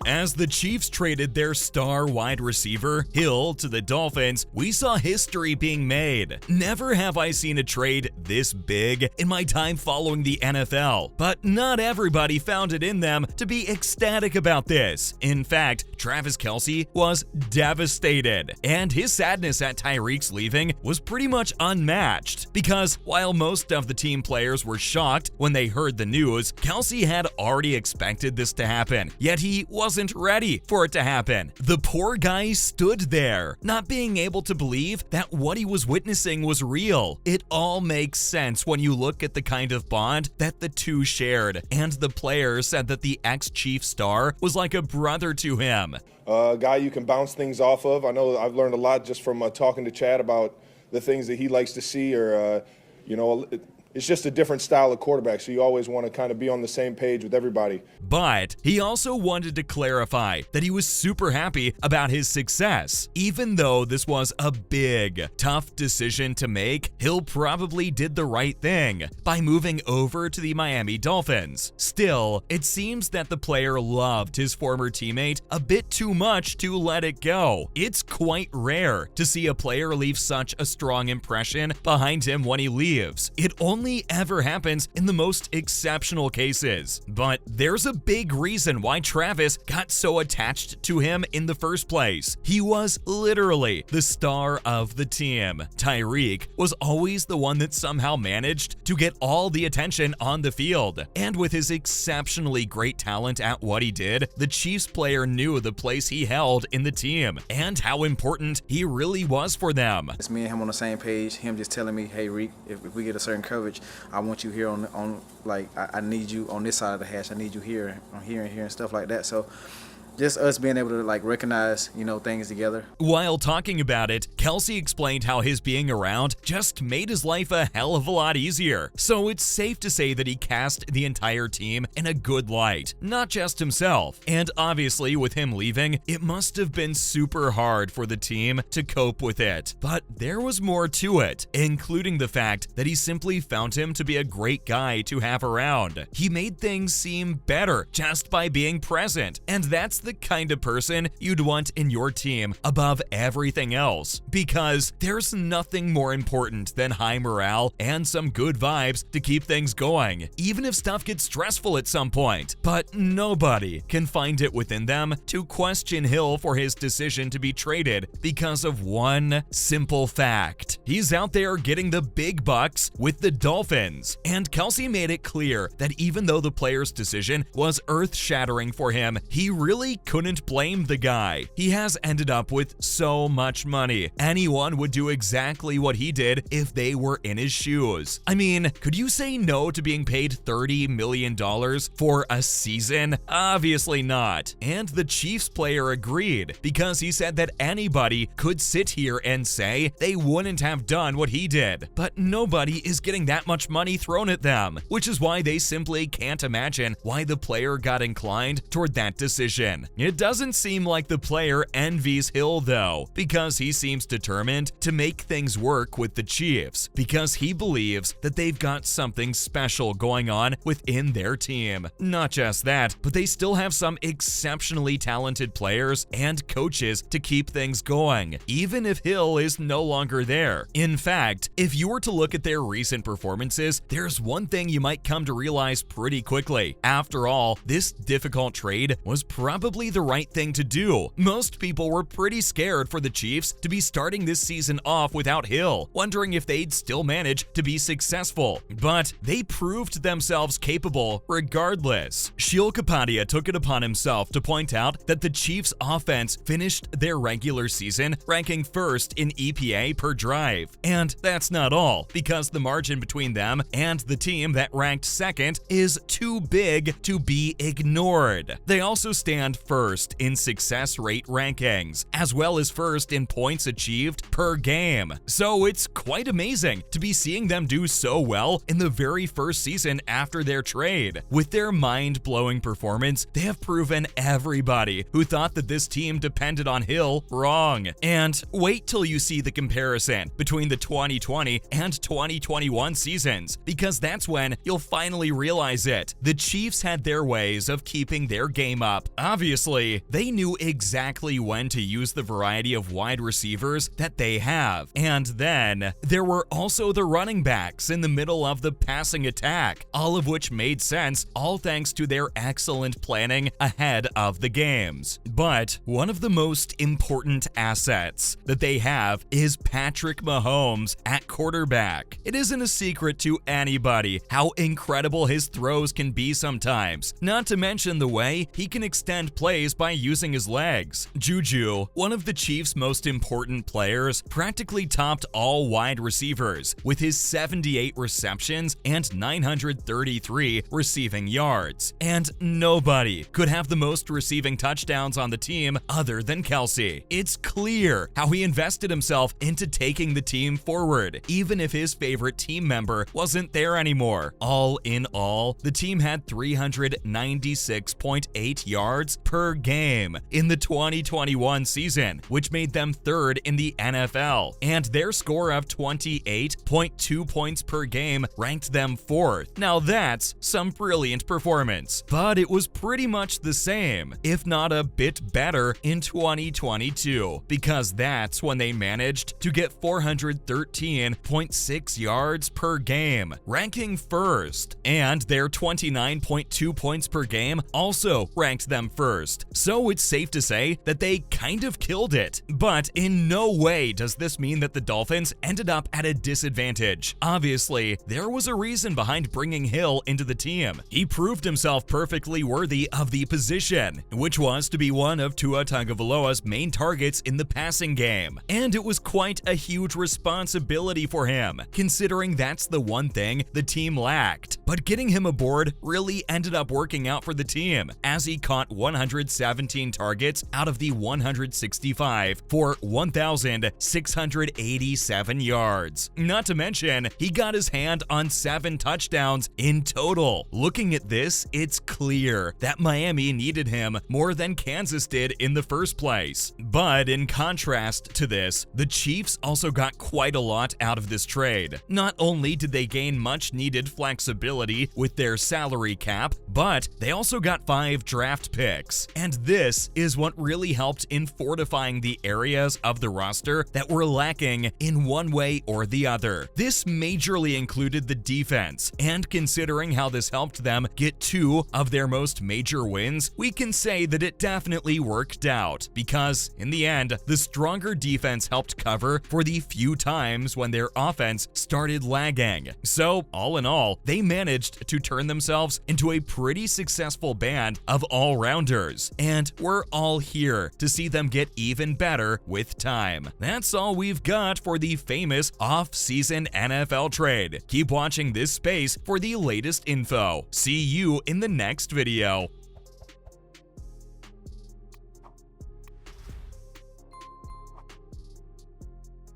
As the Chiefs traded their star wide receiver, Hill, to the Dolphins, we saw history being made. Never have I seen a trade this big in my time following the NFL, but not everybody found it in them to be ecstatic about this. In fact, Travis Kelce was devastated, and his sadness at Tyreek's leaving was pretty much unmatched, because while most of the team players were shocked when they heard the news, Kelce had already expected this to happen, yet he wasn't ready for it to happen. The poor guy stood there, not being able to believe that what he was witnessing was real. It all makes sense when you look at the kind of bond that the two shared, and the player said that the ex-Chief star was like a brother to him. A guy you can bounce things off of. I know I've learned a lot just from talking to Chad about the things that he likes to see, or it's just a different style of quarterback, so you always want to kind of be on the same page with everybody. But he also wanted to clarify that he was super happy about his success. Even though this was a big, tough decision to make, Hill probably did the right thing by moving over to the Miami Dolphins. Still, it seems that the player loved his former teammate a bit too much to let it go. It's quite rare to see a player leave such a strong impression behind him when he leaves. It only ever happens in the most exceptional cases. But there's a big reason why Travis got so attached to him in the first place. He was literally the star of the team. Tyreek was always the one that somehow managed to get all the attention on the field. And with his exceptionally great talent at what he did, the Chiefs player knew the place he held in the team and how important he really was for them. It's me and him on the same page, him just telling me, hey Reek, if we get a certain coverage, I want you here on I need you on this side of the hash. I need you here, here and here and stuff like that. So just us being able to recognize, things together. While talking about it, Kelce explained how his being around just made his life a hell of a lot easier. So it's safe to say that he cast the entire team in a good light, not just himself. And obviously with him leaving, it must have been super hard for the team to cope with it. But there was more to it, including the fact that he simply found him to be a great guy to have around. He made things seem better just by being present, and that's the kind of person you'd want in your team above everything else, because there's nothing more important than high morale and some good vibes to keep things going, even if stuff gets stressful at some point. But nobody can find it within them to question Hill for his decision to be traded because of one simple fact. He's out there getting the big bucks with the Dolphins, and Kelce made it clear that even though the player's decision was earth-shattering for him, he really couldn't blame the guy. He has ended up with so much money. Anyone would do exactly what he did if they were in his shoes. I mean, could you say no to being paid $30 million for a season? Obviously not. And the Chiefs player agreed, because he said that anybody could sit here and say they wouldn't have done what he did. But nobody is getting that much money thrown at them, which is why they simply can't imagine why the player got inclined toward that decision. It doesn't seem like the player envies Hill though, because he seems determined to make things work with the Chiefs, because he believes that they've got something special going on within their team. Not just that, but they still have some exceptionally talented players and coaches to keep things going, even if Hill is no longer there. In fact, if you were to look at their recent performances, there's one thing you might come to realize pretty quickly. After all, this difficult trade was probably the right thing to do. Most people were pretty scared for the Chiefs to be starting this season off without Hill, wondering if they'd still manage to be successful. But they proved themselves capable regardless. Sheil Kapadia took it upon himself to point out that the Chiefs' offense finished their regular season ranking first in EPA per drive. And that's not all, because the margin between them and the team that ranked second is too big to be ignored. They also stand first in success rate rankings, as well as first in points achieved per game. So it's quite amazing to be seeing them do so well in the very first season after their trade. With their mind-blowing performance, they have proven everybody who thought that this team depended on Hill wrong. And wait till you see the comparison between the 2020 and 2021 seasons, because that's when you'll finally realize it. The Chiefs had their ways of keeping their game up. Obviously, they knew exactly when to use the variety of wide receivers that they have. And then there were also the running backs in the middle of the passing attack, all of which made sense, all thanks to their excellent planning ahead of the games. But one of the most important assets that they have is Patrick Mahomes at quarterback. It isn't a secret to anybody how incredible his throws can be sometimes, not to mention the way he can extend plays by using his legs. Juju, one of the Chiefs' most important players, practically topped all wide receivers with his 78 receptions and 933 receiving yards. And nobody could have the most receiving touchdowns on the team other than Kelce. It's clear how he invested himself into taking the team forward, even if his favorite team member wasn't there anymore. All in all, the team had 396.8 yards per game in the 2021 season, which made them third in the NFL, and their score of 28.2 points per game ranked them fourth. Now that's some brilliant performance, but it was pretty much the same, if not a bit better, in 2022, because that's when they managed to get 413.6 yards per game, ranking first, and their 29.2 points per game also ranked them first. So it's safe to say that they kind of killed it. But in no way does this mean that the Dolphins ended up at a disadvantage. Obviously, there was a reason behind bringing Hill into the team. He proved himself perfectly worthy of the position, which was to be one of Tua Tagovailoa's main targets in the passing game. And it was quite a huge responsibility for him, considering that's the one thing the team lacked. But getting him aboard really ended up working out for the team, as he caught 117 targets out of the 165 for 1,687 yards. Not to mention, he got his hand on 7 touchdowns in total. Looking at this, it's clear that Miami needed him more than Kansas did in the first place. But in contrast to this, the Chiefs also got quite a lot out of this trade. Not only did they gain much needed flexibility with their salary cap, but they also got 5 draft picks. And this is what really helped in fortifying the areas of the roster that were lacking in one way or the other. This majorly included the defense, and considering how this helped them get 2 of their most major wins, we can say that it definitely worked out, because in the end, the stronger defense helped cover for the few times when their offense started lagging. So, all in all, they managed to turn themselves into a pretty successful band of all-rounders, and we're all here to see them get even better with time. That's all we've got for the famous off-season NFL trade. Keep watching this space for the latest info. See you in the next video.